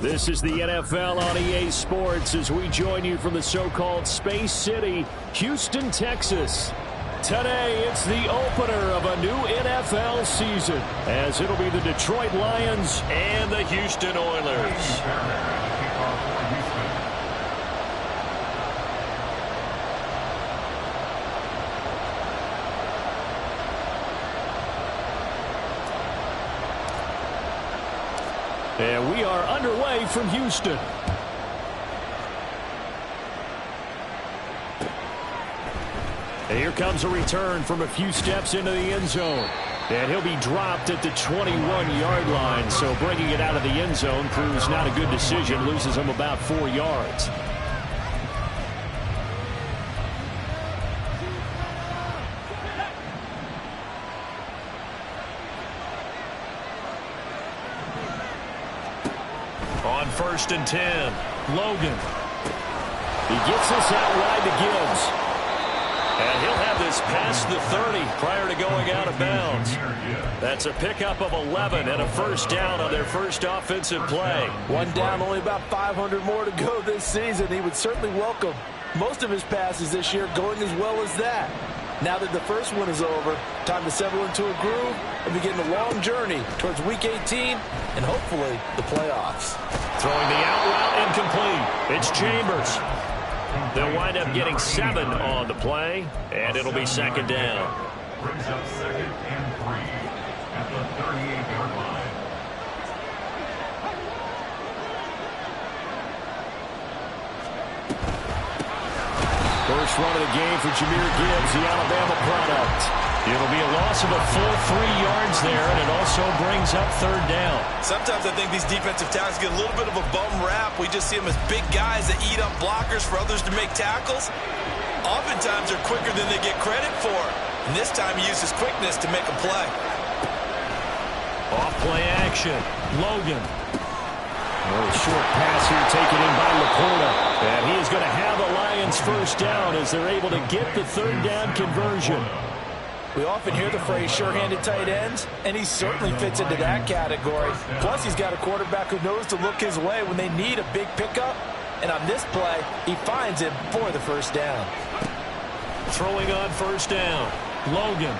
This is the NFL on EA Sports as we join you from the so-called Space City, Houston, Texas. Today, it's the opener of a new NFL season, as it'll be the Detroit Lions and the Houston Oilers. And we are underway from Houston. And here comes a return from a few steps into the end zone. And he'll be dropped at the 21-yard line. So bringing it out of the end zone proves not a good decision. Loses him about 4 yards. On 1st and 10, Logan. He gets this out wide to Gibbs. And he'll have this past the 30 prior to going out of bounds. That's a pickup of 11 and a first down on their first offensive play. One down, only about 500 more to go this season. He would certainly welcome most of his passes this year going as well as that. Now that the first one is over, time to settle into a groove and begin the long journey towards Week 18 and hopefully the playoffs. Throwing the out route incomplete. It's Chambers. They'll wind up getting 7 on the play, and it'll be second down. Brings up 2nd and 3 at the 38-yard line. First run of the game for Jahmyr Gibbs, the Alabama product. It'll be a loss of a full 3 yards there, and it also brings up third down. Sometimes I think these defensive tackles get a little bit of a bum rap. We just see them as big guys that eat up blockers for others to make tackles. Oftentimes they're quicker than they get credit for. And this time he uses quickness to make a play. Off play action. Logan. A short pass here taken in by Laporta. And he is going to have the Lions first down as they're able to get the third down conversion. We often hear the phrase sure-handed tight ends, and he certainly fits into that category. Plus, he's got a quarterback who knows to look his way when they need a big pickup. And on this play, he finds him for the first down. Throwing on first down, Logan.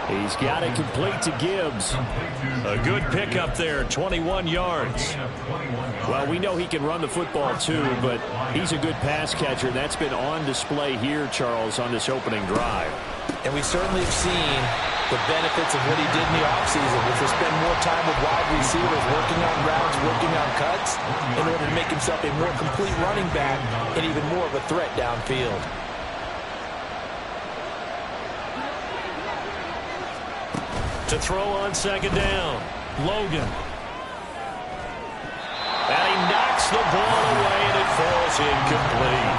He's got it complete to Gibbs. A good pickup there, 21 yards. Well, we know he can run the football too, but he's a good pass catcher. That's been on display here, Charles, on this opening drive. And we certainly have seen the benefits of what he did in the offseason, which was spend more time with wide receivers, working on routes, working on cuts, in order to make himself a more complete running back and even more of a threat downfield. To throw on second down, Logan. And he knocks the ball away, and it falls incomplete.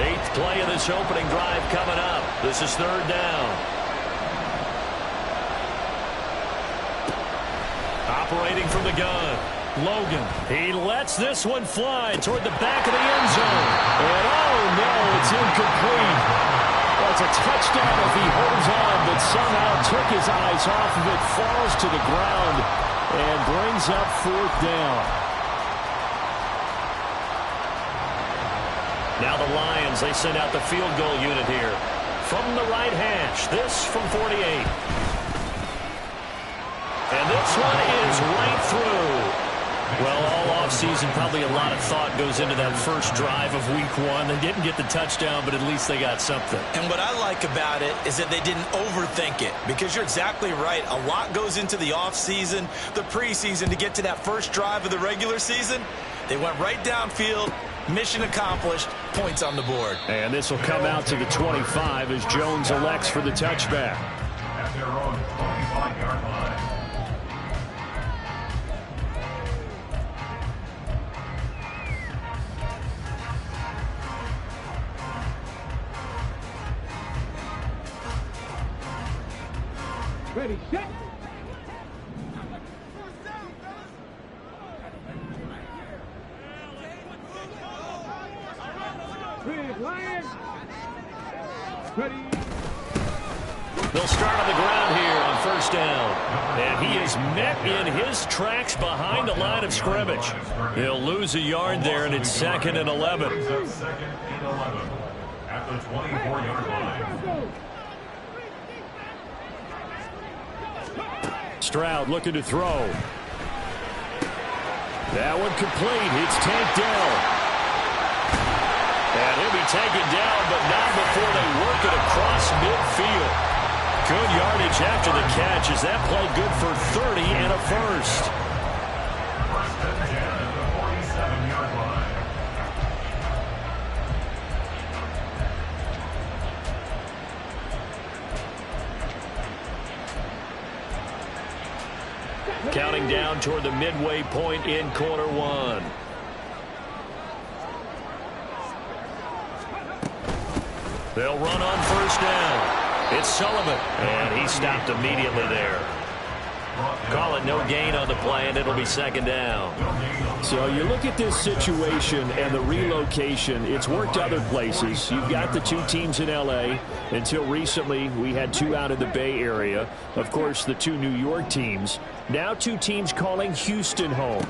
Eighth play of this opening drive coming up. This is third down. Operating from the gun. Logan. He lets this one fly toward the back of the end zone. And oh no, it's incomplete. That's a touchdown if he holds on, but somehow took his eyes off of it, falls to the ground, and brings up fourth down. Now the Lions, they send out the field goal unit here. From the right hash, this from 48. And this one is right through. Well, all offseason, probably a lot of thought goes into that first drive of week 1. They didn't get the touchdown, but at least they got something. And what I like about it is that they didn't overthink it, because you're exactly right. A lot goes into the offseason, the preseason, to get to that first drive of the regular season. They went right downfield, mission accomplished, points on the board. And this will come out to the 25 as Jones elects for the touchback. At their own 25-yard line. Ready, set. Red Lions. Ready. They'll start on the ground here on first down. And he is met in his tracks behind the line of scrimmage. He'll lose a yard there, and it's 2nd and 11. Second and 11 at the 24-yard line. Stroud looking to throw. That one complete. It's Tank Dell. And he'll be taken down, but not before they work it across midfield. Good yardage after the catch as that played good for 30 and a first. First and 10 at the 47-yard line. Counting down toward the midway point in quarter 1. They'll run on first down. It's Sullivan, and he stopped immediately there. Call it no gain on the play, and it'll be 2nd down. So you look at this situation and the relocation. It's worked other places. You've got the 2 teams in L.A. Until recently, we had 2 out of the Bay Area. Of course, the 2 New York teams. Now 2 teams calling Houston home.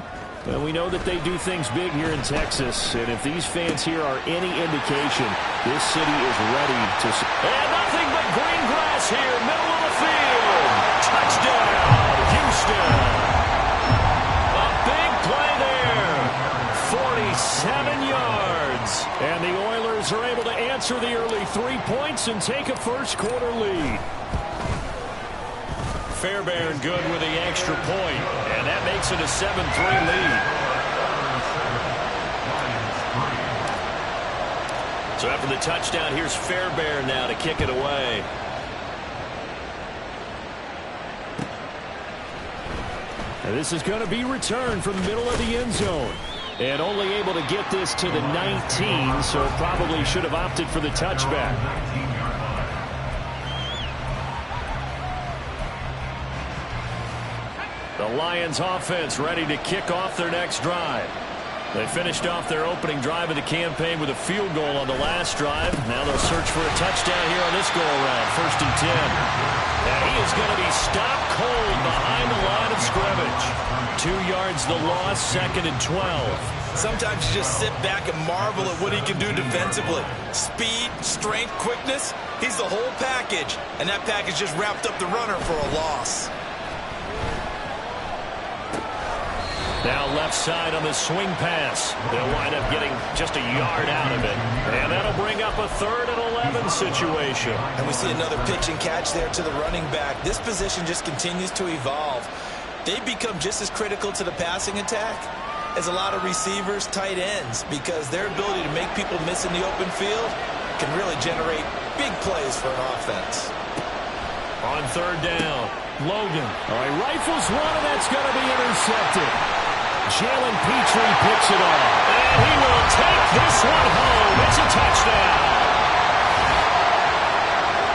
And we know that they do things big here in Texas. And if these fans here are any indication, this city is ready to... And nothing but green grass here, middle of the field. Touchdown, Houston. A big play there. 47 yards. And the Oilers are able to answer the early 3 points and take a first quarter lead. Fairbairn good with the extra point, and that makes it a 7-3 lead. So after the touchdown, here's Fairbairn now to kick it away. And this is going to be returned from the middle of the end zone. And only able to get this to the 19, so probably should have opted for the touchback. The Lions offense ready to kick off their next drive. They finished off their opening drive of the campaign with a field goal on the last drive. Now they'll search for a touchdown here on this go-around. 1st and 10. And he is going to be stopped cold behind the line of scrimmage. 2 yards the loss, 2nd and 12. Sometimes you just sit back and marvel at what he can do defensively. Speed, strength, quickness. He's the whole package. And that package just wrapped up the runner for a loss. Now left side on the swing pass. They'll wind up getting just a yard out of it. And that'll bring up a 3rd and 11 situation. And we see another pitch and catch there to the running back. This position just continues to evolve. They become just as critical to the passing attack as a lot of receivers, tight ends, because their ability to make people miss in the open field can really generate big plays for an offense. On 3rd down, Logan. All right, rifles one, and that's going to be intercepted. Jalen Petrie picks it off. And he will take this one home. It's a touchdown.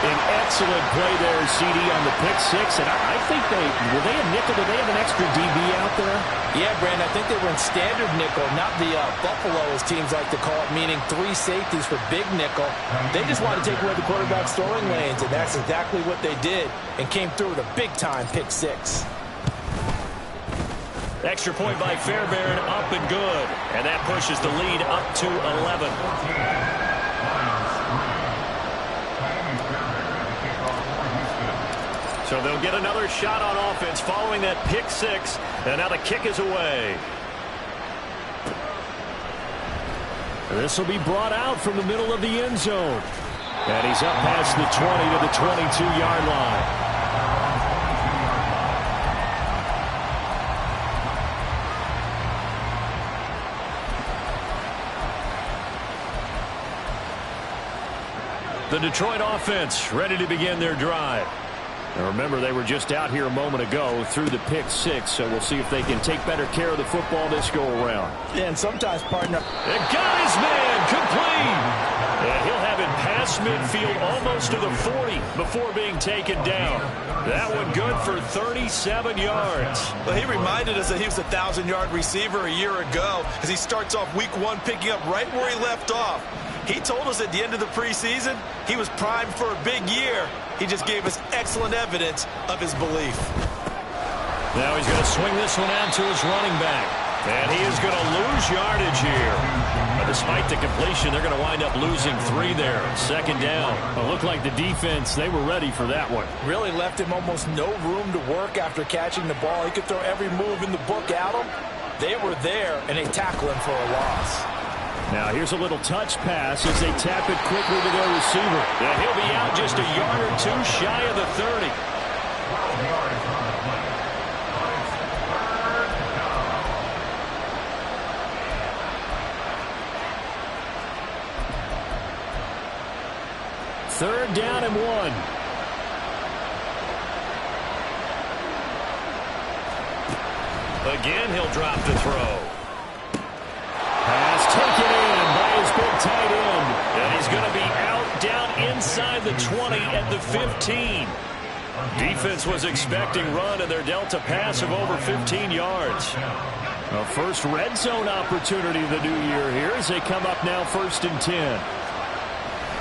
An excellent play there, CD, on the pick 6. And I think were they a nickel? Did they have an extra DB out there? Yeah, Brandon, I think they were in standard nickel, not the Buffalo, as teams like to call it, meaning 3 safeties for big nickel. They just wanted to take away the quarterback's throwing lanes, and that's exactly what they did, and came through with a big-time pick 6. Extra point by Fairbairn, up and good. And that pushes the lead up to 11. So they'll get another shot on offense following that pick six. And now the kick is away. This will be brought out from the middle of the end zone. And he's up past the 20 to the 22-yard line. The Detroit offense ready to begin their drive. Now remember, they were just out here a moment ago through the pick six, so we'll see if they can take better care of the football this go-around. Yeah, and sometimes, partner. It got his man complete. And he'll have it past midfield almost to the 40 before being taken down. That one good for 37 yards. Well, he reminded us that he was a 1,000-yard receiver a year ago as he starts off week one picking up right where he left off. He told us at the end of the preseason he was primed for a big year. He just gave us excellent evidence of his belief. Now he's going to swing this one out to his running back. And he is going to lose yardage here. But despite the completion, they're going to wind up losing 3 there. Second down. It looked like the defense, they were ready for that one. Really left him almost no room to work after catching the ball. He could throw every move in the book at him. They were there, and they tackle him for a loss. Now here's a little touch pass as they tap it quickly to their receiver. And he'll be out just a yard or two shy of the 30. 12 yards on the play. Third down and 1. Again, he'll drop the throw. Pass taken in by his big tight end. And he's going to be out down inside the 20 at the 15. Defense was expecting run, and they're dealt a pass of over 15 yards. A first red zone opportunity of the new year here as they come up now 1st and 10.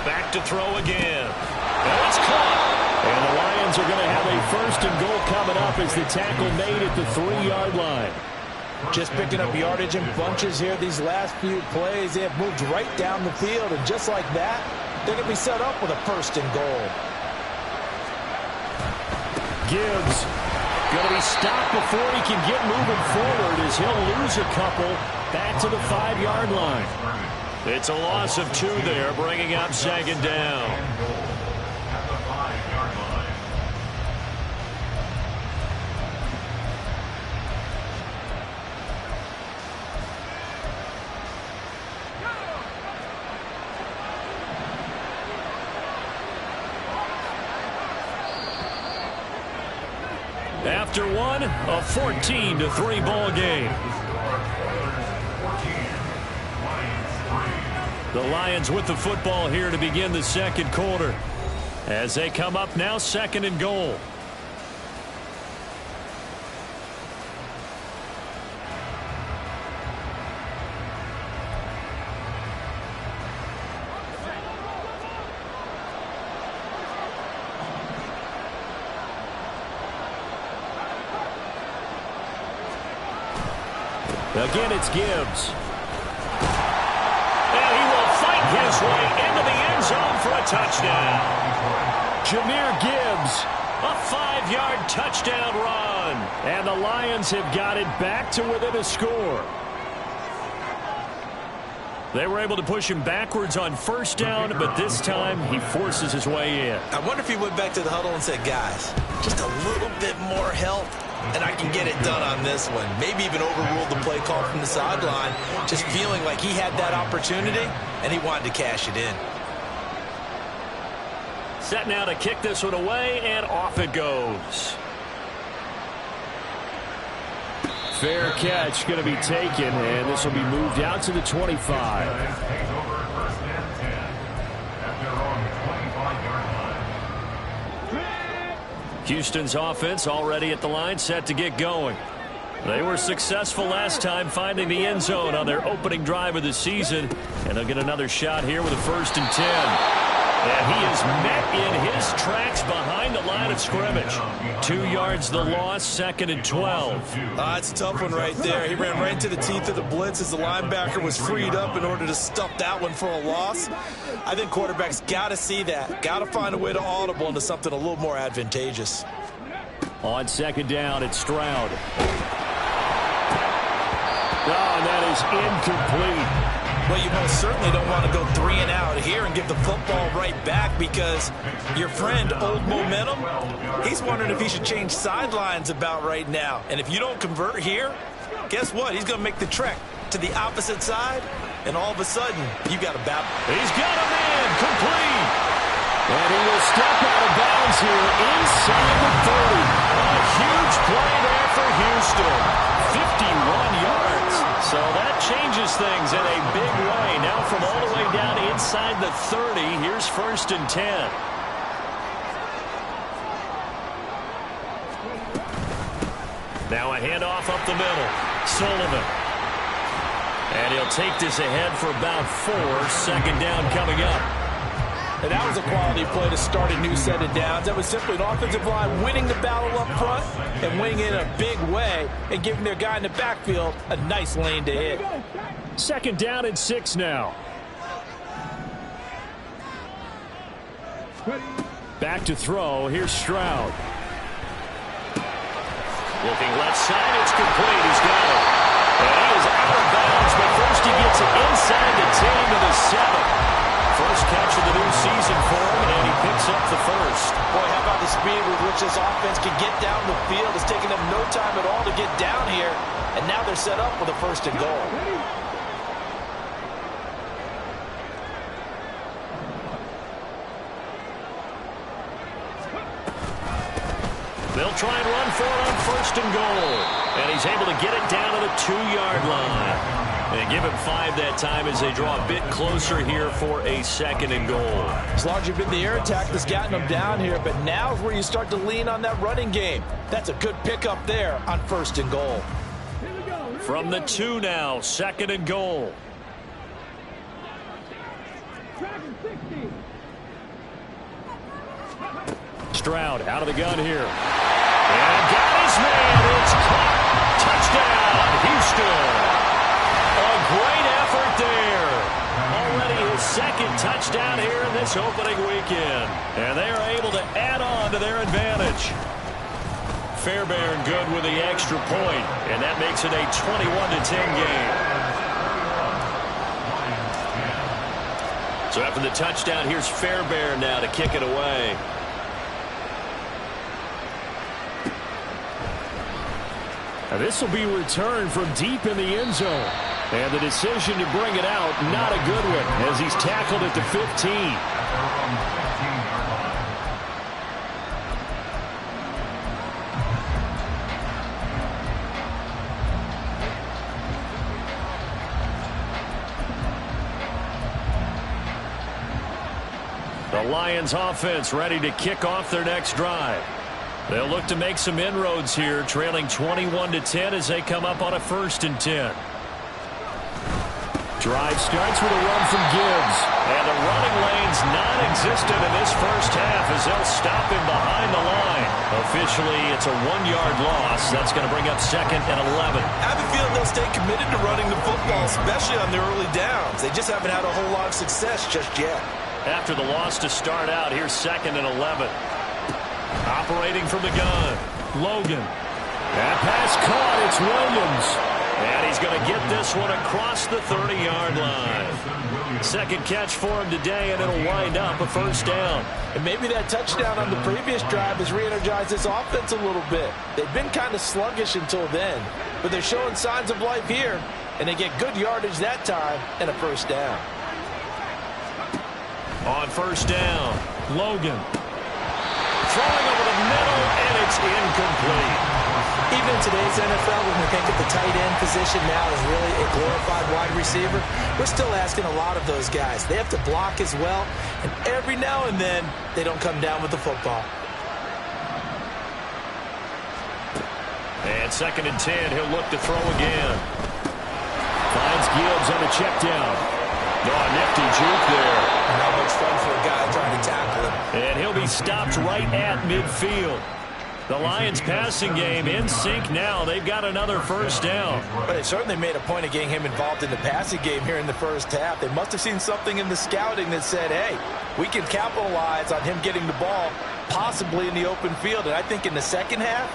Back to throw again. And it's caught. And the Lions are going to have a 1st and goal coming up as the tackle made at the 3-yard line. Just picking up yardage in bunches here these last few plays. They have moved right down the field, and just like that, they're going to be set up with a 1st and goal. Gibbs going to be stopped before he can get moving forward as he'll lose a couple back to the 5-yard line. It's a loss of 2 there, bringing up 2nd down. At the 5-yard line. After one, a 14-3 ball game. The Lions with the football here to begin the 2nd quarter as they come up now 2nd and goal. Again, it's Gibbs. And he will fight his way into the end zone for a touchdown. Jahmyr Gibbs, a 5-yard touchdown run. And the Lions have got it back to within a score. They were able to push him backwards on 1st down, but this time he forces his way in. I wonder if he went back to the huddle and said, guys, just a little bit more help, and I can get it done on this one. Maybe even overruled the play call from the sideline, just feeling like he had that opportunity, and he wanted to cash it in. Set now to kick this one away, and off it goes. Fair catch going to be taken, and this will be moved out to the 25. Takes over 1st and 10 at their own 25-yard line. Houston's offense already at the line, set to get going. They were successful last time finding the end zone on their opening drive of the season, and they'll get another shot here with a 1st and 10. And he is met in his tracks behind the line of scrimmage. 2 yards the loss, 2nd and 12. It's a tough one right there. He ran right into the teeth of the blitz as the linebacker was freed up in order to stuff that one for a loss. I think quarterbacks got to see that. Got to find a way to audible into something a little more advantageous. On second down, it's Stroud. Oh, and that is incomplete. Well, you most certainly don't want to go 3 and out here and give the football right back, because your friend, Old Momentum, he's wondering if he should change sidelines about right now. And if you don't convert here, guess what? He's going to make the trek to the opposite side, and all of a sudden, you got a battle. He's got a man, complete. And he will step out of bounds here inside the 30. A huge play there for Houston. 51 yards. So that changes things in a big way. Now from all the way down inside the 30, here's 1st and 10. Now a handoff up the middle. Sullivan. And he'll take this ahead for about 4. Second down coming up. And that was a quality play to start a new set of downs. That was simply an offensive line winning the battle up front and winning it in a big way and giving their guy in the backfield a nice lane to hit. Second down and 6 now. Back to throw. Here's Stroud. Looking left side. It's complete. He's got it. And he is out of bounds, but first he gets it inside the 10 to the 7. First catch of the new season for him, and he picks up the first. Boy, how about the speed with which this offense can get down the field? It's taken them no time at all to get down here, and now they're set up with a 1st and goal. They'll try and run for it on 1st and goal, and he's able to get it down to the 2-yard line. And give him 5 that time as they draw a bit closer here for a 2nd and goal. It's largely been the air attack that's gotten them down here, but now is where you start to lean on that running game. That's a good pickup there on 1st and goal. From the 2 now, 2nd and goal. Stroud out of the gun here. And got his man. It's caught. Touchdown, Houston. A great effort there. Already his 2nd touchdown here in this opening weekend. And they are able to add on to their advantage. Fairbairn good with the extra point, and that makes it a 21-10 game. So after the touchdown, here's Fairbairn now to kick it away. Now this will be returned from deep in the end zone. And the decision to bring it out, not a good one, as he's tackled at the 15. The Lions offense ready to kick off their next drive. They'll look to make some inroads here, trailing 21-10 as they come up on a 1st and 10. Drive starts with a run from Gibbs. And the running lane's non-existent in this first half as they'll stop him behind the line. Officially, it's a 1-yard loss. That's going to bring up 2nd and 11. I have a feeling they'll stay committed to running the football, especially on the early downs. They just haven't had a whole lot of success just yet. After the loss to start out, here's 2nd and 11. Operating from the gun, Logan. That pass caught. It's Williams. And he's going to get this one across the 30-yard line. 2nd catch for him today, and it'll wind up a 1st down. And maybe that touchdown on the previous drive has re-energized this offense a little bit. They've been kind of sluggish until then, but they're showing signs of life here, and they get good yardage that time and a 1st down. On 1st down, Logan. Throwing over the middle, and it's incomplete. Even in today's NFL, when we think of the tight end position now as really a glorified wide receiver, we're still asking a lot of those guys. They have to block as well, and every now and then, they don't come down with the football. And 2nd and 10, he'll look to throw again. Finds Gibbs on the check down. Oh, nifty juke there. Not much fun for a guy trying to tackle him. And he'll be stopped right at midfield. The Lions passing game in sync now. They've got another 1st down. But they certainly made a point of getting him involved in the passing game here in the first half. They must have seen something in the scouting that said, hey, we can capitalize on him getting the ball possibly in the open field. And I think in the second half,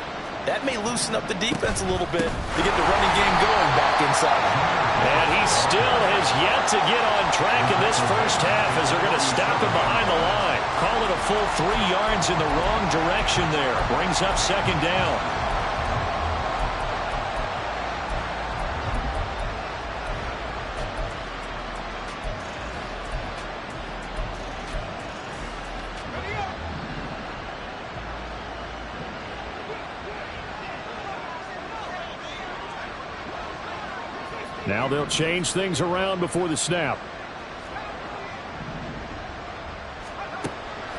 that may loosen up the defense a little bit to get the running game going back inside. And he still has yet to get on track in this first half as they're going to stop him behind the line. Call it a full 3 yards in the wrong direction there. Brings up second down. Now they'll change things around before the snap.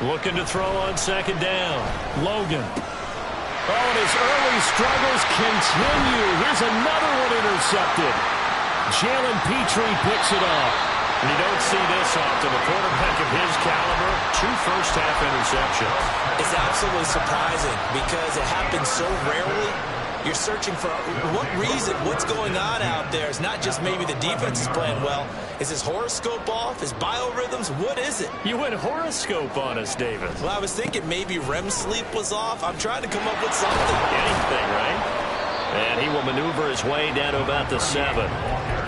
Looking to throw on second down. Logan. Oh, and his early struggles continue. Here's another one intercepted. Jalen Petrie picks it up. And you don't see this often. A quarterback of his caliber, 2 first-half interceptions. It's absolutely surprising because it happens so rarely. You're searching for what reason, what's going on out there. It's not just maybe the defense is playing well. Is his horoscope off? His biorhythms? What is it? You went horoscope on us, David. Well, I was thinking maybe REM sleep was off. I'm trying to come up with something. Anything, right? And he will maneuver his way down to about the 7.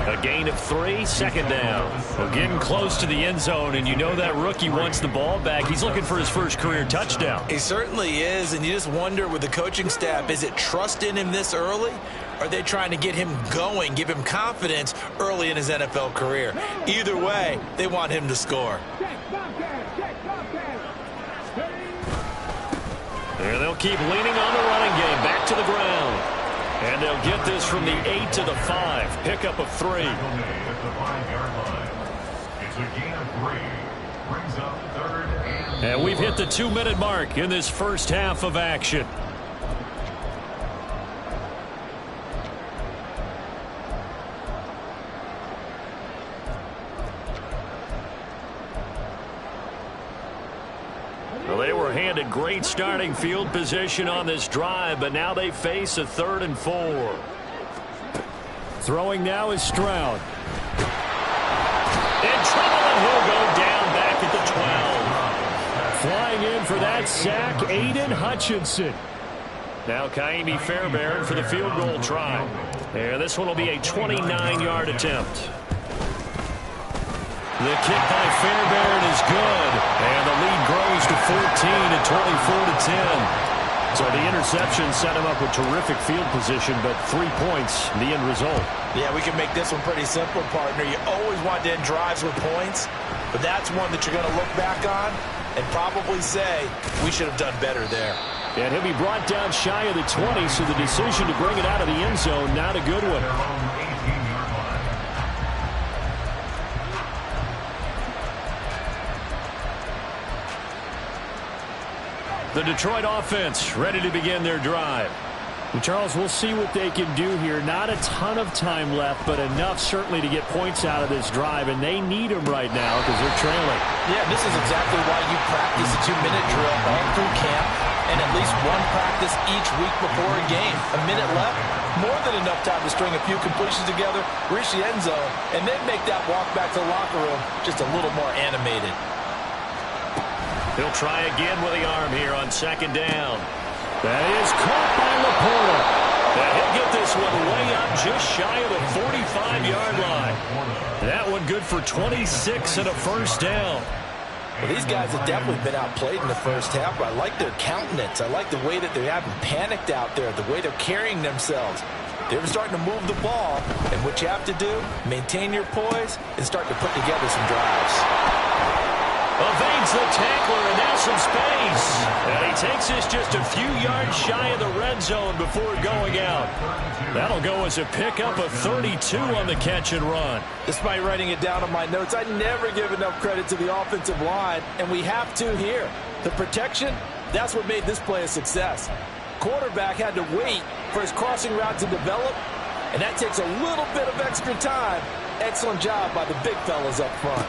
A gain of 3, second down. Well, getting close to the end zone, and you know that rookie wants the ball back. He's looking for his first career touchdown. He certainly is, and you just wonder with the coaching staff, is it trust in him this early? Or are they trying to get him going, give him confidence early in his NFL career? Either way, they want him to score. And they'll keep leaning on the running game. Back to the ground. And they'll get this from the 8 to the 5. Pickup of 3. It's a gain of 3. Brings up 3rd and we've hit the 2-minute mark in this first half of action. Well, they were handed great starting field position on this drive, but now they face a 3rd and 4. Throwing now is Stroud. In trouble, and he'll go down back at the 12. Flying in for that sack, Aiden Hutchinson. Now Kaimi Fairbairn for the field goal try. And this one will be a 29-yard attempt. The kick by Fairbairn is good, and the lead grows to 14 at 24-10. So the interception set him up with terrific field position, but 3 points, the end result. Yeah, we can make this one pretty simple, partner. You always want to end drives with points, but that's one that you're going to look back on and probably say, we should have done better there. And he'll be brought down shy of the 20, so the decision to bring it out of the end zone, not a good one. The Detroit offense ready to begin their drive. And Charles, we'll see what they can do here. Not a ton of time left, but enough certainly to get points out of this drive, and they need them right now because they're trailing. Yeah, this is exactly why you practice a 2-minute drill all through camp and at least one practice each week before a game. A minute left, more than enough time to string a few completions together, reach the end zone, and then make that walk back to the locker room just a little more animated. He'll try again with the arm here on second down. That is caught by Laporta. And he'll get this one way up just shy of the 45-yard line. That one good for 26 and a first down. Well, these guys have definitely been outplayed in the first half, but I like their countenance. I like the way that they haven't panicked out there, the way they're carrying themselves. They're starting to move the ball, and what you have to do, maintain your poise and start to put together some drives. Evades the tackler, and now some space. And he takes this just a few yards shy of the red zone before going out. That'll go as a pickup of 32 on the catch and run. Despite writing it down on my notes, I never give enough credit to the offensive line, and we have to here. The protection, that's what made this play a success. Quarterback had to wait for his crossing route to develop, and that takes a little bit of extra time. Excellent job by the big fellas up front.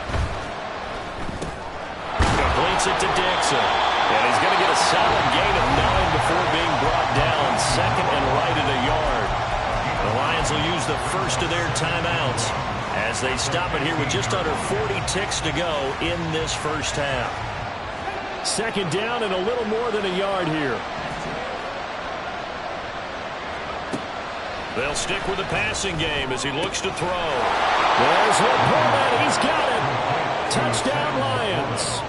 Completes it to Dixon. And he's going to get a solid gain of 9 before being brought down. Second and right at a yard. The Lions will use the first of their timeouts as they stop it here with just under 40 ticks to go in this first half. Second down and a little more than a yard here. They'll stick with the passing game as he looks to throw. There's LaPorta. He's got it. Touchdown, Lions.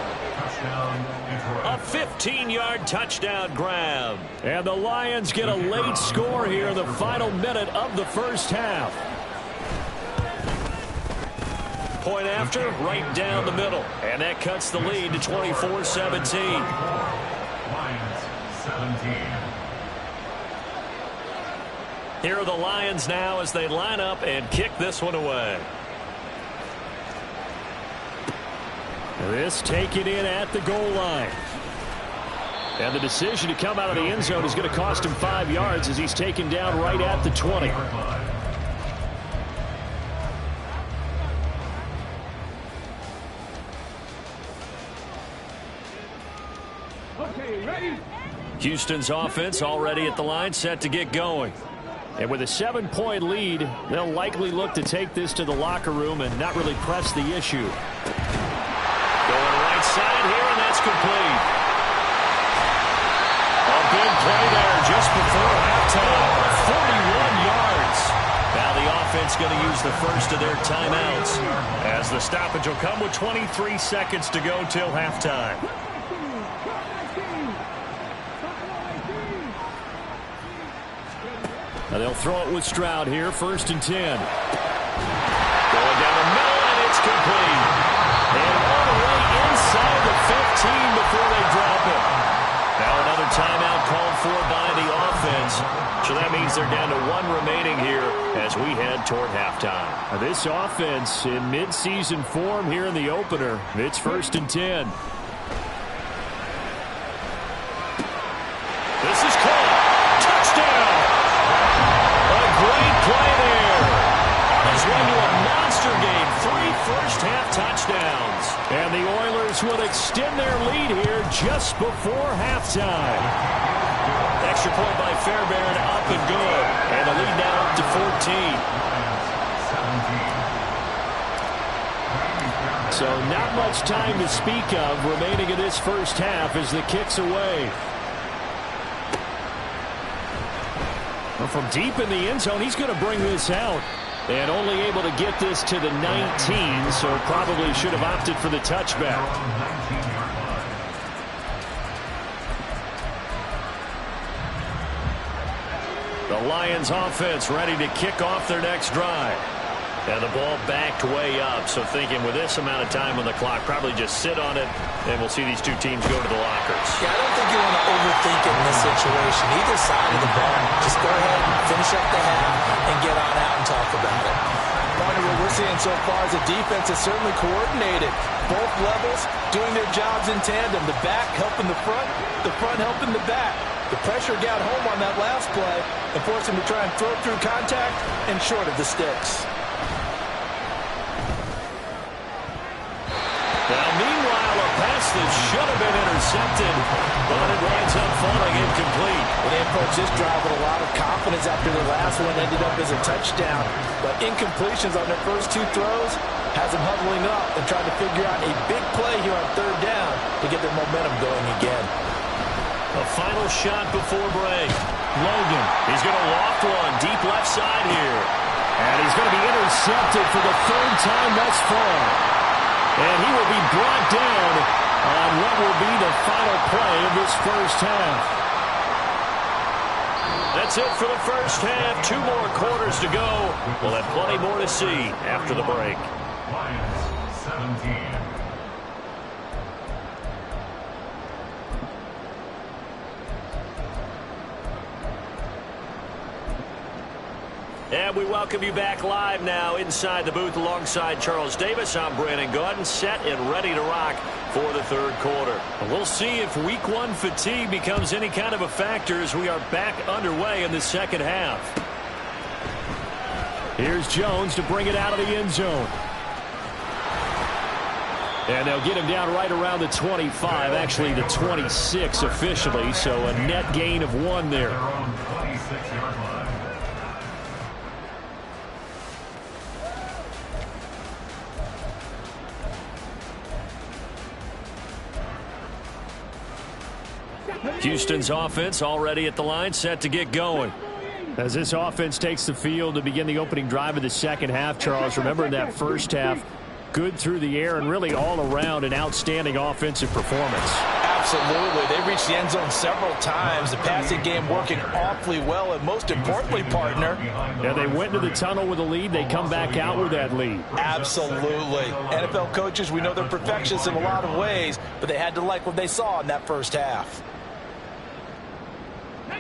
A 15-yard touchdown grab. And the Lions get a late score here in the final minute of the first half. Point after, right down the middle. And that cuts the lead to 24-17. Lions 17. Here are the Lions now as they line up and kick this one away. This taken in at the goal line. And the decision to come out of the end zone is going to cost him 5 yards as he's taken down right at the 20. Okay, ready? Houston's offense already at the line, set to get going. And with a 7-point lead, they'll likely look to take this to the locker room and not really press the issue. Going right side here, and that's complete. A big play there just before halftime. 41 yards. Now the offense going to use the first of their timeouts as the stoppage will come with 23 seconds to go till halftime. Now they'll throw it with Stroud here, 1st and 10. Going down the middle, and it's complete. And all the way inside the 15 before they drop it. Now another timeout called for by the offense. So that means they're down to 1 remaining here as we head toward halftime. Now this offense in midseason form here in the opener. It's 1st and 10. This is caught. Touchdown! A great play there. On his way to a monster game. 3 first-half touchdowns. And the Oilers will extend their lead here just before halftime. Extra point by Fairbairn, up and good. And the lead now up to 14. So not much time to speak of remaining in this first half as the kick's away. Well, from deep in the end zone, he's going to bring this out. And only able to get this to the 19, so probably should have opted for the touchback. The Lions offense ready to kick off their next drive. And the ball backed way up, so thinking with this amount of time on the clock, probably just sit on it, and we'll see these two teams go to the lockers. Yeah, I don't think you want to overthink it in this situation. Either side of the ball, just go ahead and finish up the half and get on out and talk about it. Part of what we're seeing so far is the defense is certainly coordinated. Both levels doing their jobs in tandem. The back helping the front helping the back. The pressure got home on that last play and forced him to try and throw through contact and short of the sticks. Now, meanwhile, a pass that should have been intercepted, but it winds up falling incomplete. Well, they approached this drive with a lot of confidence after the last one ended up as a touchdown. But incompletions on their first 2 throws has them huddling up and trying to figure out a big play here on 3rd down to get their momentum going again. A final shot before break. Logan, he's going to loft one deep left side here. And he's going to be intercepted for the 3rd time thus far. And he will be brought down on what will be the final play of this first half. That's it for the first half. 2 more quarters to go. We'll have plenty more to see after the break. Lions 17. And we welcome you back live now inside the booth alongside Charles Davis. I'm Brandon Gaudin, set and ready to rock for the 3rd quarter. We'll see if week 1 fatigue becomes any kind of a factor as we are back underway in the second half. Here's Jones to bring it out of the end zone. And they'll get him down right around the 25, actually the 26 officially, so a net gain of 1 there. Their own 26-yard line. Houston's offense already at the line, set to get going. As this offense takes the field to begin the opening drive of the second half, Charles, remember in that first half, good through the air and really all around an outstanding offensive performance. Absolutely. They reached the end zone several times. The passing game working awfully well, and most importantly, partner. Yeah, they went into the tunnel with a lead. They come back out with that lead. Absolutely. NFL coaches, we know they're perfectionists in a lot of ways, but they had to like what they saw in that first half.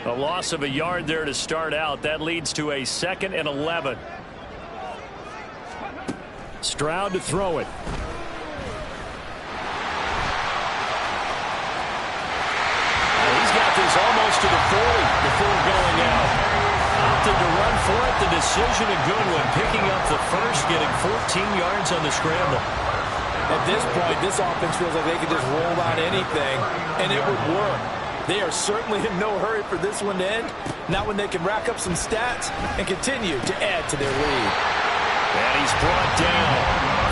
A loss of a yard there to start out. That leads to a 2nd and 11. Stroud to throw it. He's got this almost to the 40 before going out. Opted to run for it. The decision a good one. Picking up the first, getting 14 yards on the scramble. At this point, this offense feels like they could just roll on anything, and it would work. They are certainly in no hurry for this one to end. Not when they can rack up some stats and continue to add to their lead. And he's brought down.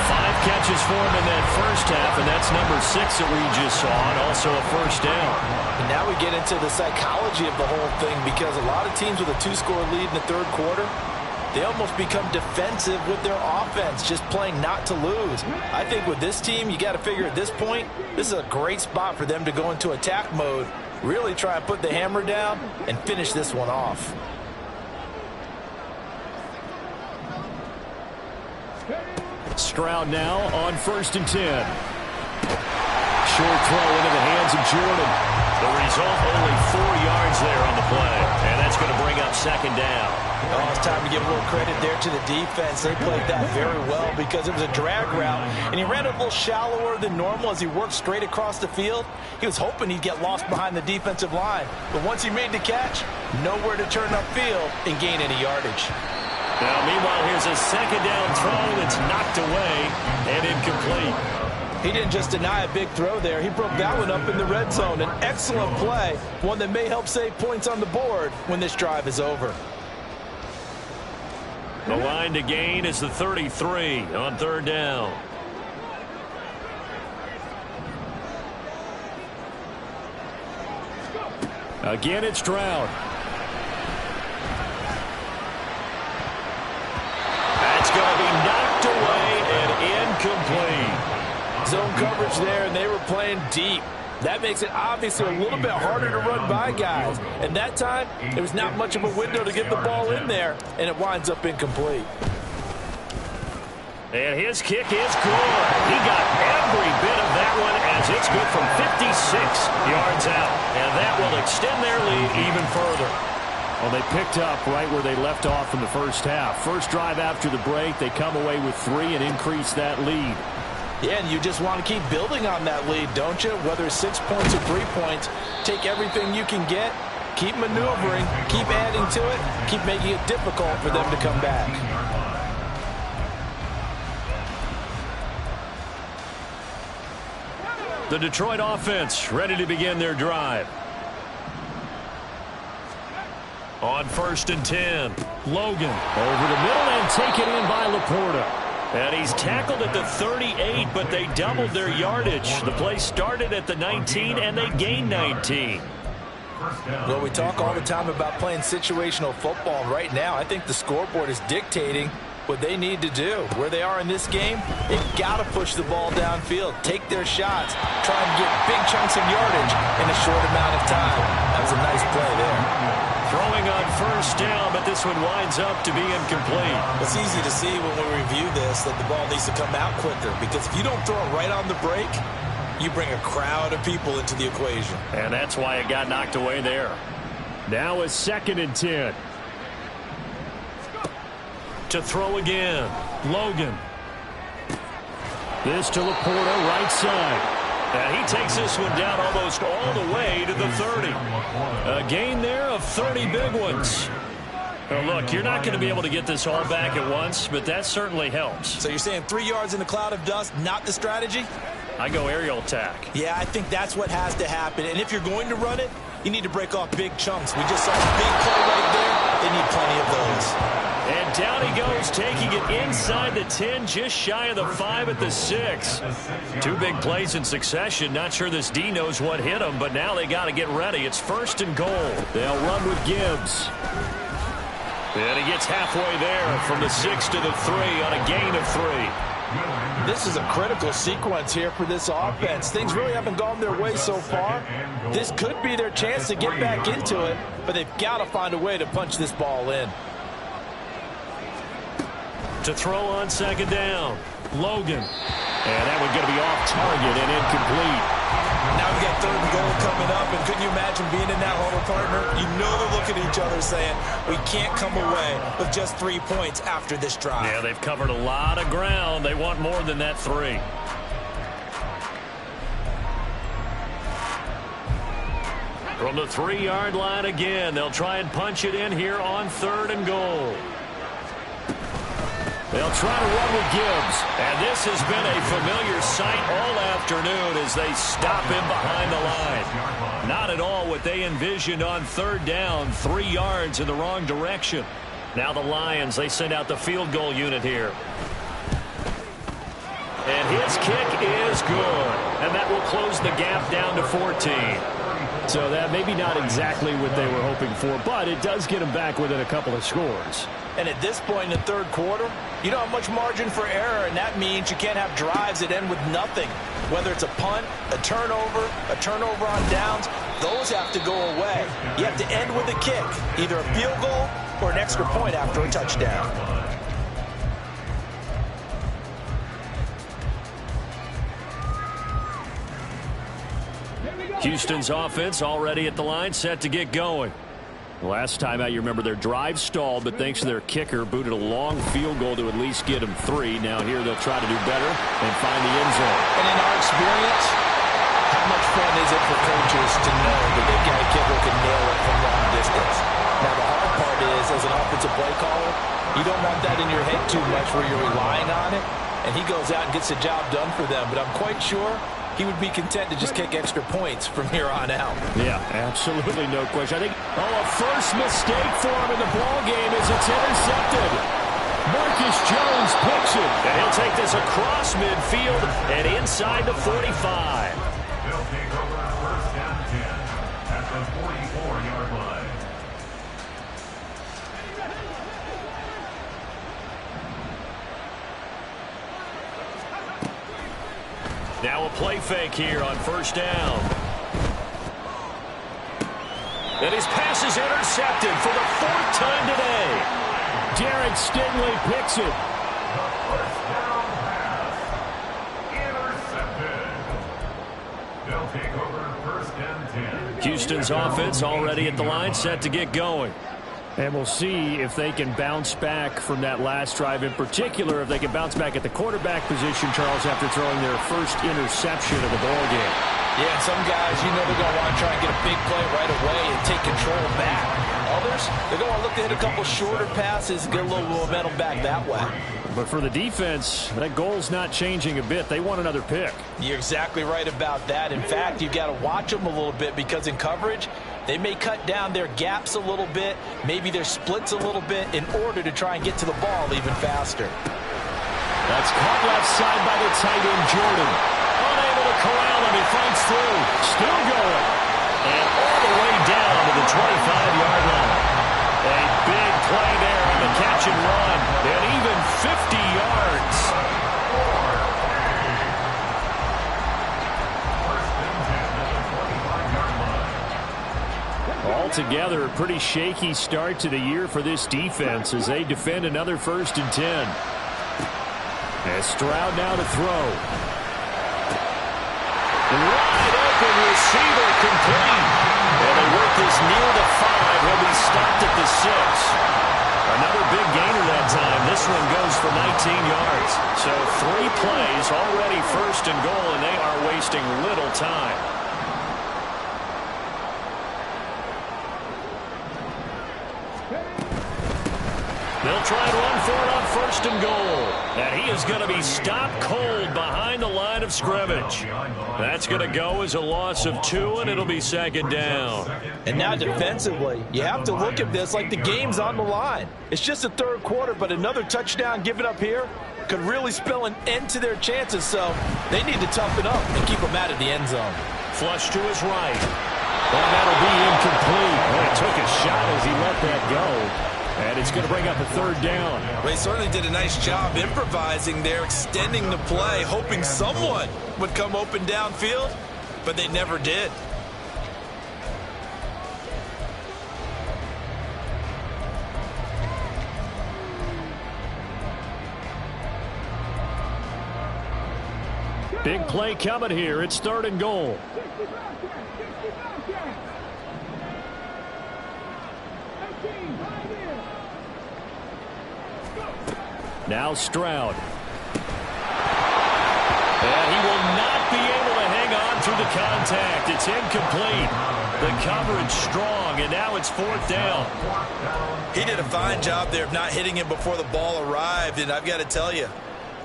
5 catches for him in that first half, and that's number 6 that we just saw, and also a first down. And now we get into the psychology of the whole thing, because a lot of teams with a 2-score lead in the third quarter, they almost become defensive with their offense, just playing not to lose. I think with this team, you got to figure at this point, this is a great spot for them to go into attack mode, really try and put the hammer down and finish this one off. Stroud now on 1st and 10. Short throw into the hands of Jordan. The result, only 4 yards there on the play. And that's going to bring up 2nd down. Oh, it's time to give a little credit there to the defense. They played that very well because it was a drag route, and he ran a little shallower than normal as he worked straight across the field. He was hoping he'd get lost behind the defensive line, but once he made the catch, nowhere to turn upfield and gain any yardage. Now, meanwhile, here's a 2nd down throw that's knocked away and incomplete. He didn't just deny a big throw there. He broke that one up in the red zone. An excellent play, one that may help save points on the board when this drive is over. The line to gain is the 33 on 3rd down. Again, it's Stroud. That's going to be knocked away and incomplete. Zone coverage there, and they were playing deep. That makes it obviously a little bit harder to run by guys. And that time, there was not much of a window to get the ball in there, and it winds up incomplete. And his kick is good. He got every bit of that one as it's good from 56 yards out. And that will extend their lead even further. Well, they picked up right where they left off in the first half. First drive after the break, they come away with 3 and increase that lead. Yeah, and you just want to keep building on that lead, don't you? Whether it's 6 points or 3 points, take everything you can get, keep maneuvering, keep adding to it, keep making it difficult for them to come back. The Detroit offense ready to begin their drive. On 1st and 10, Logan Over the middle and taken in by Laporta. And he's tackled at the 38, but they doubled their yardage. The play started at the 19, and they gained 19. Well, we talk all the time about playing situational football. Right now, I think the scoreboard is dictating what they need to do. Where they are in this game, they've got to push the ball downfield, take their shots, try and get big chunks of yardage in a short amount of time. That was a nice play there. Throwing on 1st down, but this one winds up to be incomplete. It's easy to see when we review this that the ball needs to come out quicker, because if you don't throw it right on the break, you bring a crowd of people into the equation. And that's why it got knocked away there. Now a 2nd and 10. To throw again, Logan. This to Laporta, right side. And he takes this one down almost all the way to the 30. A gain there of 30 big ones. Now look, you're not going to be able to get this all back at once, but that certainly helps. So you're saying 3 yards in a cloud of dust, not the strategy? I go aerial attack. Yeah, I think that's what has to happen. And if you're going to run it, you need to break off big chunks. We just saw a big play right there. They need plenty of those. And down he goes, taking it inside the 10, just shy of the 5 at the 6. 2 big plays in succession. Not sure this D knows what hit him, but now they got to get ready. It's 1st and goal. They'll run with Gibbs. And he gets halfway there from the 6 to the 3 on a gain of 3. This is a critical sequence here for this offense. Things really haven't gone their way so far. This could be their chance to get back into it, but they've got to find a way to punch this ball in. To throw on 2nd down, Logan. And that one's going to be off target and incomplete. Now we've got 3rd and goal coming up, and couldn't you imagine being in that huddle, partner? You know they're looking at each other saying, we can't come away with just 3 points after this drive. Yeah, they've covered a lot of ground. They want more than that 3. From the 3-yard line again, they'll try and punch it in here on 3rd and goal. They'll try to run with Gibbs. And this has been a familiar sight all afternoon as they stop him behind the line. Not at all what they envisioned on 3rd down, 3 yards in the wrong direction. Now the Lions, they send out the field goal unit here. And his kick is good. And that will close the gap down to 14. So that maybe not exactly what they were hoping for, but it does get them back within a couple of scores. And at this point in the 3rd quarter, you don't have much margin for error, and that means you can't have drives that end with nothing. Whether it's a punt, a turnover on downs, those have to go away. You have to end with a kick, either a field goal or an extra point after a touchdown. Houston's offense already at the line, set to get going. Last time out, you remember their drive stalled, but thanks to their kicker, booted a long field goal to at least get them 3. Now here they'll try to do better and find the end zone. And in our experience, how much fun is it for coaches to know that they've got a kicker who can nail it from long distance? Now the hard part is, as an offensive play caller, you don't want that in your head too much where you're relying on it, and he goes out and gets the job done for them. But I'm quite sure he would be content to just kick extra points from here on out. Yeah, absolutely no question. I think, a first mistake for him in the ball game as it's intercepted. Marcus Jones picks it, and he'll take this across midfield and inside the 45. They'll take over 1st and 10 at the 44-yard line. Now a play fake here on 1st down. And his pass is intercepted for the 4th time today. Derek Stingley picks it. The 1st down pass. Intercepted. They'll take over 1st and 10. Houston's offense already at the line, set to get going. And we'll see if they can bounce back from that last drive. In particular, if they can bounce back at the quarterback position, Charles, after throwing their first interception of the ball game. Yeah, some guys, you know they're going to want to try and get a big play right away and take control back. Others, they're going to look to hit a couple shorter passes, get a little momentum back that way. But for the defense, that goal's not changing a bit. They want another pick. You're exactly right about that. In fact, you've got to watch them a little bit because in coverage, they may cut down their gaps a little bit, maybe their splits a little bit in order to try and get to the ball even faster. That's caught left side by the tight end, Jordan. Unable to corral him, he fights through. Still going. And all the way down to the 25-yard line. A big play there on the catch and run. And even 50 yards. Altogether, a pretty shaky start to the year for this defense as they defend another 1st and 10. As Stroud now to throw. Wide open receiver complete. And they work this near the 5. He'll be stopped at the 6. Another big gainer that time. This one goes for 19 yards. So 3 plays, already 1st and goal, and they are wasting little time. They'll try and run for it on first and goal. And he is going to be stopped cold behind the line of scrimmage. That's going to go as a loss of 2, and it'll be second down. And now defensively, you have to look at this like the game's on the line. It's just the third quarter, but another touchdown given up here could really spell an end to their chances, so they need to toughen up and keep them out of the end zone. Flush to his right. And that'll be incomplete. Well, he took a shot as he let that go. And it's going to bring up a third down. Well, he certainly did a nice job improvising there, extending the play, hoping someone would come open downfield, but they never did. Big play coming here. It's third and goal. Now Stroud. And he will not be able to hang on through the contact. It's incomplete. The coverage strong, and now it's fourth down. He did a fine job there of not hitting him before the ball arrived, and I've got to tell you,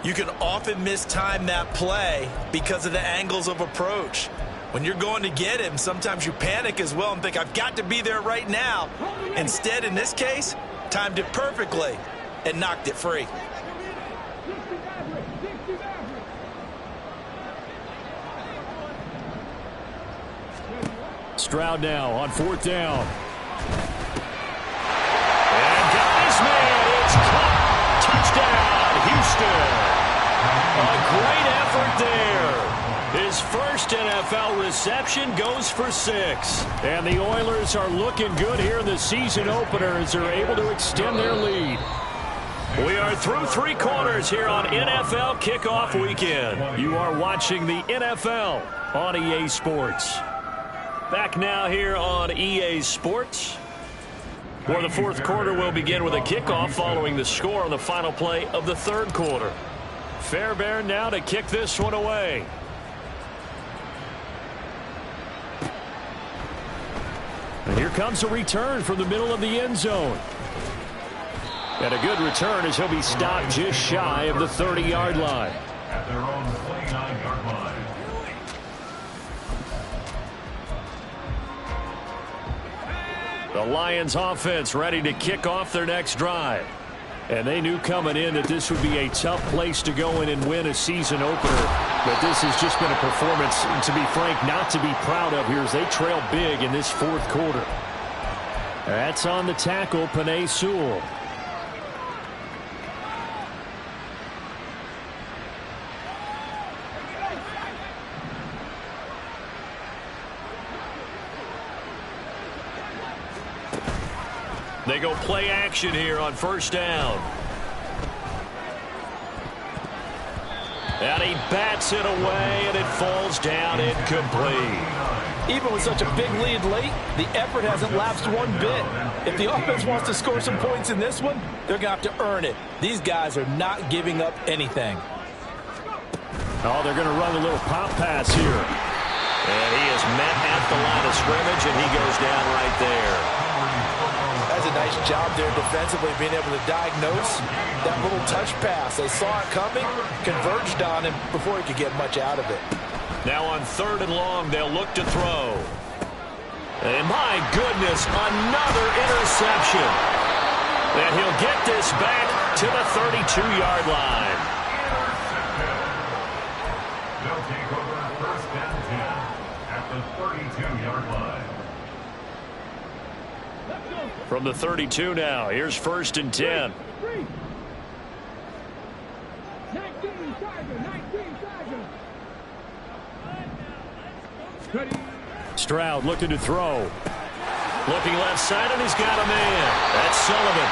you can often mistime that play because of the angles of approach. When you're going to get him, sometimes you panic as well and think, I've got to be there right now. Instead, in this case, timed it perfectly and knocked it free. Stroud now on fourth down. And guys, man, it's caught. Touchdown, Houston. A great effort there. His first NFL reception goes for 6. And the Oilers are looking good here in the season opener as they're able to extend their lead. We are through 3 quarters here on NFL Kickoff Weekend. You are watching the NFL on EA Sports. Back now here on EA Sports, where the fourth quarter will begin with a kickoff following the score on the final play of the third quarter. Fairbairn now to kick this one away. And here comes a return from the middle of the end zone. And a good return as he'll be stopped just shy of the 30-yard line. At their own 29-yard line. The Lions offense ready to kick off their next drive. And they knew coming in that this would be a tough place to go in and win a season opener. But this has just been a performance, to be frank, not to be proud of here as they trail big in this fourth quarter. That's on the tackle, Penei Sewell. They go play action here on first down. And he bats it away, and it falls down incomplete. Even with such a big lead late, the effort hasn't lapsed one bit. If the offense wants to score some points in this one, they're going to have to earn it. These guys are not giving up anything. Oh, they're going to run a little pop pass here. And he is met at the line of scrimmage, and he goes down right there. That's a nice job there defensively, being able to diagnose that little touch pass. They saw it coming, converged on him before he could get much out of it. Now on third and long, they'll look to throw. And my goodness, another interception. And he'll get this back to the 32-yard line. They'll take over first and 10 at the 32-yard line. From the 32 now, here's first and 10. Stroud looking to throw. Looking left side, and he's got a man. That's Sullivan.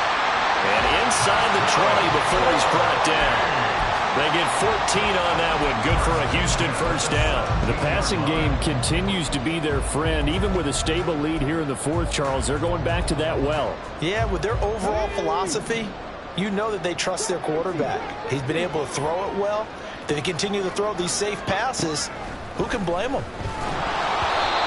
And inside the 20 before he's brought down. They get 14 on that one. Good for a Houston first down. The passing game continues to be their friend. Even with a stable lead here in the fourth, Charles, they're going back to that well. Yeah, with their overall philosophy, you know that they trust their quarterback. He's been able to throw it well. They continue to throw these safe passes. Who can blame them?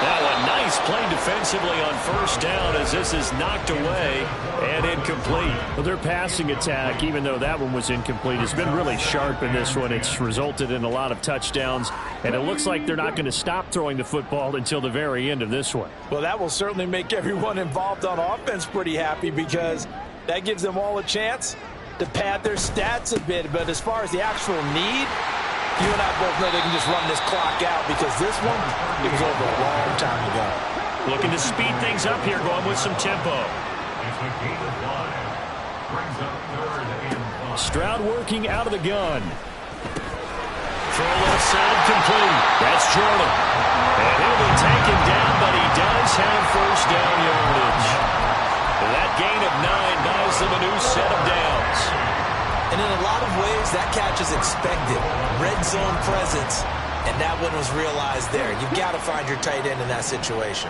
Now a nice play defensively on first down as this is knocked away and incomplete. Well, their passing attack, even though that one was incomplete, has been really sharp in this one. It's resulted in a lot of touchdowns, and it looks like they're not going to stop throwing the football until the very end of this one. Well, that will certainly make everyone involved on offense pretty happy because that gives them all a chance to pad their stats a bit. But as far as the actual need, you and I both know they can just run this clock out because this one, it was over a long time ago. Looking to speed things up here, going with some tempo. Stroud working out of the gun. Throw left side complete. That's Jordan. And he'll be taken down, but he does have first down yardage. That gain of 9 buys them a new set of downs. And in a lot of ways, that catch is expected. Red zone presence, and that one was realized there. You've got to find your tight end in that situation.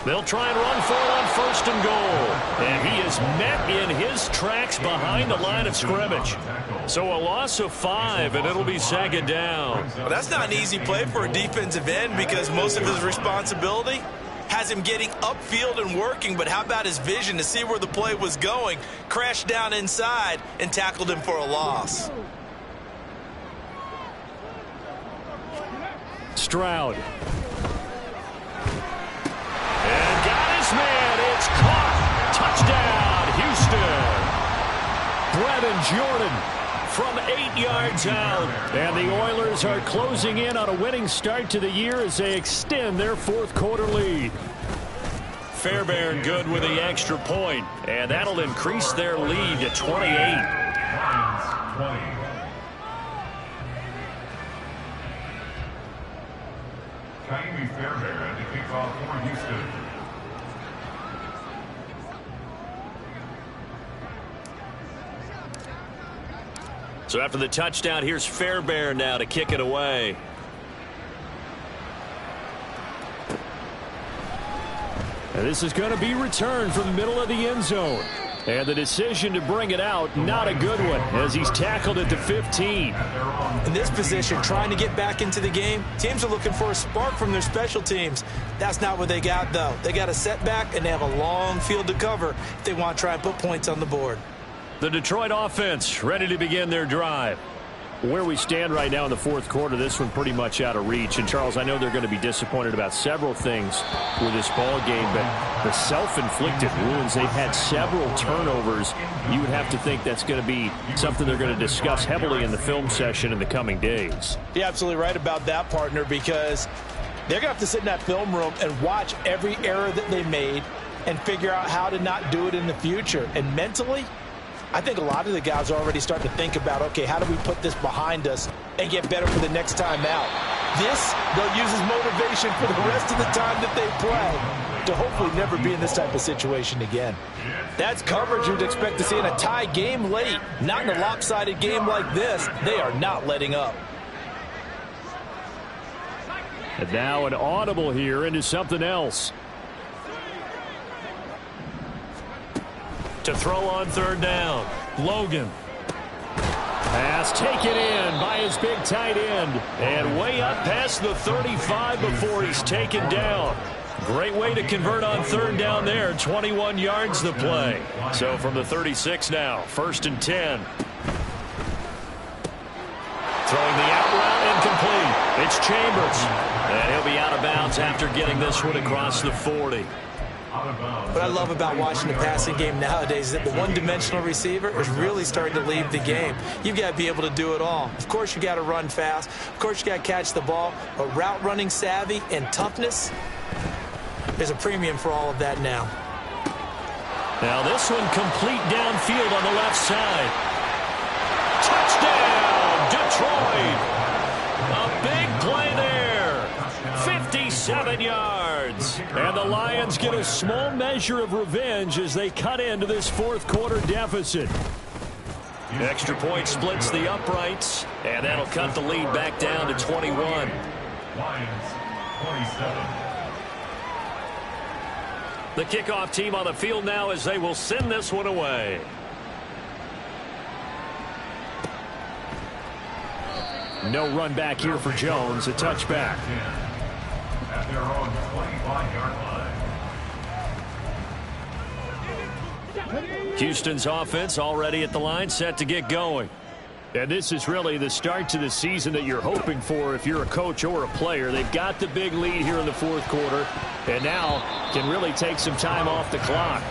They'll try and run for it on first and goal. And he is met in his tracks behind the line of scrimmage. So a loss of 5, and it'll be second down. Well, that's not an easy play for a defensive end because most of his responsibility has him getting upfield and working, but how about his vision to see where the play was going, crashed down inside, and tackled him for a loss. Stroud. And got his man. It's caught. Touchdown, Houston. Brevin Jordan from 8 yards out. And the Oilers are closing in on a winning start to the year as they extend their fourth quarter lead. Fairbairn good with the extra point, and that'll increase their lead to 28. Kaimi Fairbairn to kick off for Houston. So after the touchdown, here's Fairbairn now to kick it away. And this is going to be returned from the middle of the end zone. And the decision to bring it out, not a good one, as he's tackled at the 15. In this position, trying to get back into the game, teams are looking for a spark from their special teams. That's not what they got, though. They got a setback, and they have a long field to cover if they want to try and put points on the board. The Detroit offense ready to begin their drive. Where we stand right now in the fourth quarter, this one pretty much out of reach. And, Charles, I know they're going to be disappointed about several things with this ball game, but the self-inflicted wounds, they've had several turnovers. You would have to think that's going to be something they're going to discuss heavily in the film session in the coming days. You're absolutely right about that, partner, because they're going to have to sit in that film room and watch every error that they made and figure out how to not do it in the future. And mentally, I think a lot of the guys are already starting to think about, okay, how do we put this behind us and get better for the next time out? This, they'll use as motivation for the rest of the time that they play to hopefully never be in this type of situation again. That's coverage you'd expect to see in a tie game late. Not in a lopsided game like this. They are not letting up. And now an audible here into something else. To throw on third down, Logan. Pass taken in by his big tight end. And way up past the 35 before he's taken down. Great way to convert on third down there. 21 yards the play. So from the 36 now, 1st and 10. Throwing the out route incomplete. It's Chambers. And he'll be out of bounds after getting this one across the 40. What I love about watching the passing game nowadays is that the one-dimensional receiver is really starting to leave the game. You've got to be able to do it all. Of course, you got to run fast. Of course, you got to catch the ball. But route running savvy and toughness, there's a premium for all of that now. Now this one complete downfield on the left side. Touchdown, Detroit. A big play there. 57 yards. And the Lions get a small measure of revenge as they cut into this fourth quarter deficit. Extra point splits the uprights, and that'll cut the lead back down to 21. Lions, 27. The kickoff team on the field now as they will send this one away. No run back here for Jones. A touchback. At their own 25-yard line. Houston's offense already at the line, set to get going. And this is really the start to the season that you're hoping for if you're a coach or a player. They've got the big lead here in the fourth quarter, and now can really take some time off the clock.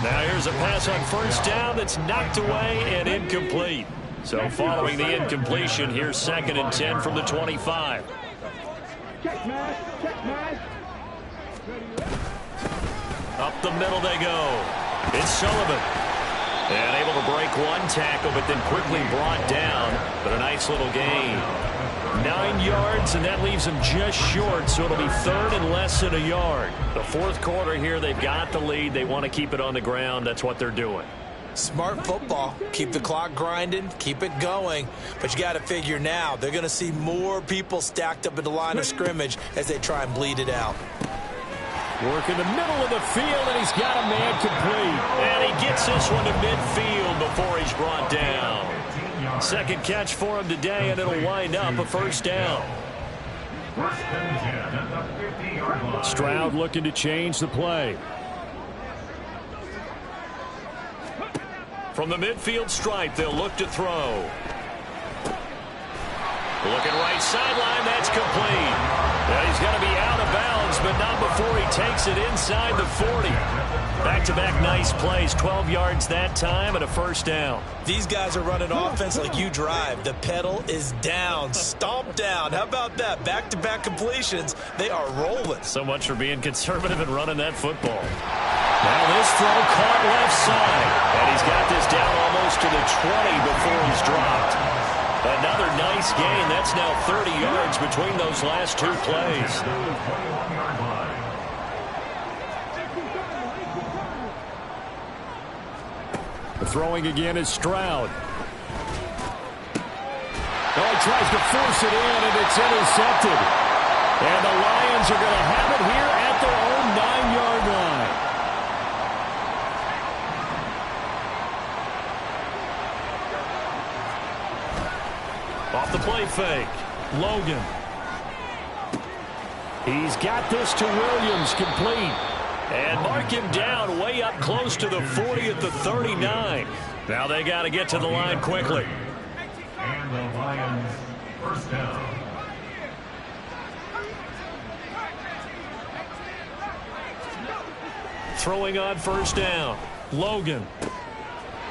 Now here's a pass on first down that's knocked away and incomplete. So following the incompletion, here's 2nd and 10 from the 25. Up the middle they go. It's Sullivan. And able to break one tackle, but then quickly brought down. But a nice little gain. 9 yards, and that leaves them just short, so it'll be 3rd and less than a yard. The fourth quarter here, they've got the lead. They want to keep it on the ground. That's what they're doing. Smart football. Keep the clock grinding, keep it going. But you got to figure now, they're going to see more people stacked up at the line of scrimmage as they try and bleed it out. Work in the middle of the field, and he's got a man complete. And he gets this one to midfield before he's brought down. Second catch for him today, and it'll wind up a first down. Stroud looking to change the play. From the midfield stripe, they'll look to throw. Looking right sideline, that's complete. Now he's going to be out of bounds, but not before he takes it inside the 40. Back-to-back nice plays, 12 yards that time and a first down. These guys are running offense like you drive. The pedal is down, stomp down. How about that? Back-to-back completions, they are rolling. So much for being conservative and running that football. Now this throw caught left side, and he's got this down almost to the 20 before he's dropped. Another nice gain. That's now 30 yards between those last two plays. The throwing again is Stroud. Oh, he tries to force it in, and it's intercepted. And the Lions are going to have it here at their own 9-yard line. Off the play fake. Logan. He's got this to Williams, complete. And mark him down way up close to the 40 at the 39. Now they got to get to the line quickly. And the Lions first down. Throwing on first down. Logan.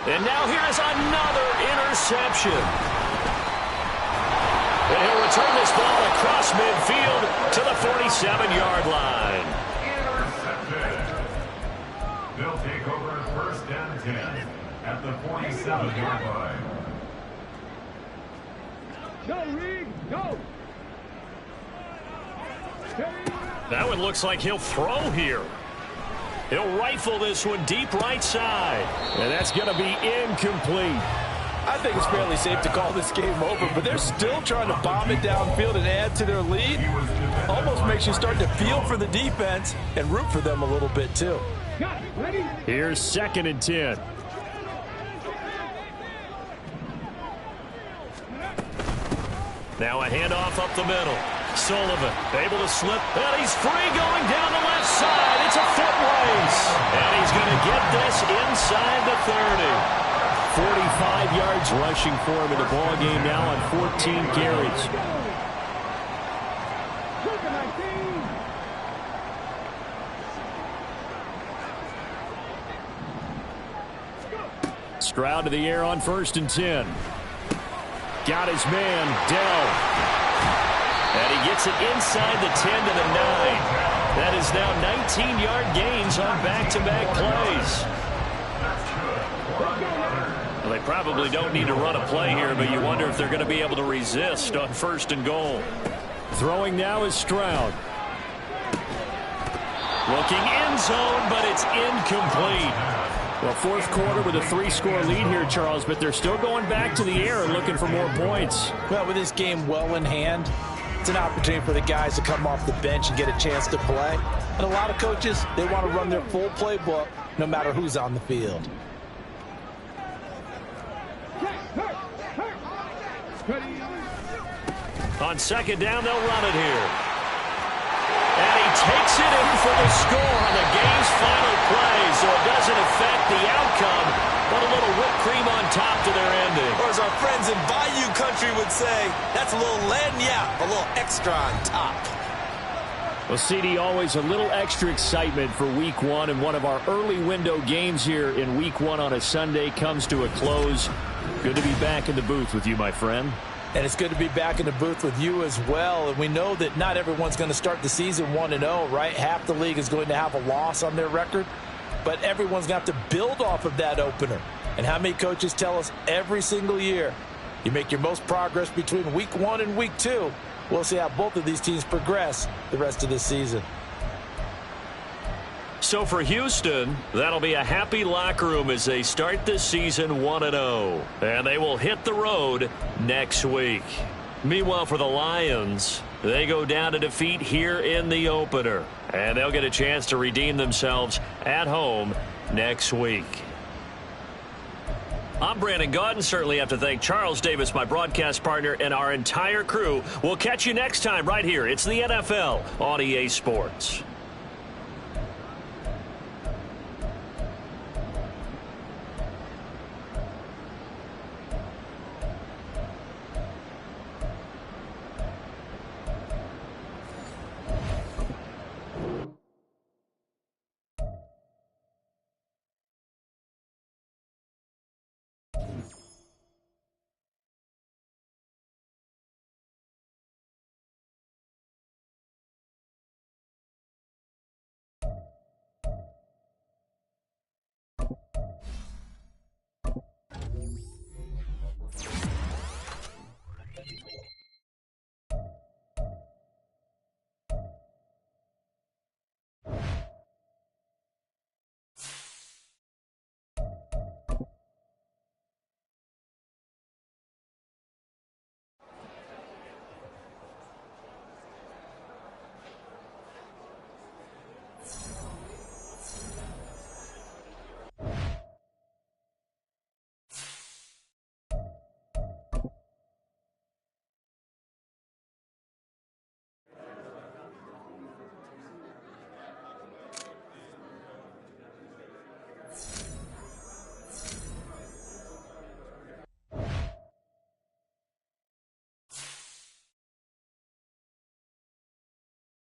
And now here's another interception. And he'll return this ball across midfield to the 47-yard line. Intercepted. They'll take over first and 10 at the 47-yard line. Go, Reed, go. That one looks like he'll throw here. He'll rifle this one deep right side. And that's going to be incomplete. I think it's fairly safe to call this game over, but they're still trying to bomb it downfield and add to their lead. Almost makes you start to feel for the defense and root for them a little bit, too. Here's 2nd and 10. Now a handoff up the middle. Sullivan able to slip, and he's free going down the left side. It's a foot race, and he's going to get this inside the 30. 45 yards rushing for him in the ball game now on 14 carries. Stroud to the air on 1st and 10. Got his man, Dell. And he gets it inside the 10 to the 9. That is now 19-yard gains on back-to-back plays. Well, they probably don't need to run a play here, but you wonder if they're going to be able to resist on 1st and goal. Throwing now is Stroud. Looking end zone, but it's incomplete. Well, fourth quarter with a 3-score lead here, Charles, but they're still going back to the air and looking for more points. Well, with this game well in hand, it's an opportunity for the guys to come off the bench and get a chance to play. And a lot of coaches, they want to run their full playbook no matter who's on the field. On second down, they'll run it here. And he takes it in for the score on the game's final play, so it doesn't affect the outcome, but a little whipped cream on top to their ending. Or as our friends in Bayou Country would say, that's a little lagniappe, a little extra on top. Well, CD, always a little extra excitement for Week 1, and one of our early window games here in Week 1 on a Sunday comes to a close. Good to be back in the booth with you, my friend. And it's good to be back in the booth with you as well. And we know that not everyone's going to start the season 1-0, right? Half the league is going to have a loss on their record, but everyone's going to have to build off of that opener. And how many coaches tell us every single year, you make your most progress between Week 1 and Week 2. We'll see how both of these teams progress the rest of this season. So for Houston, that'll be a happy locker room as they start this season 1-0. And they will hit the road next week. Meanwhile, for the Lions, they go down to defeat here in the opener. And they'll get a chance to redeem themselves at home next week. I'm Brandon Gaudin. Certainly have to thank Charles Davis, my broadcast partner, and our entire crew. We'll catch you next time right here. It's the NFL on EA Sports.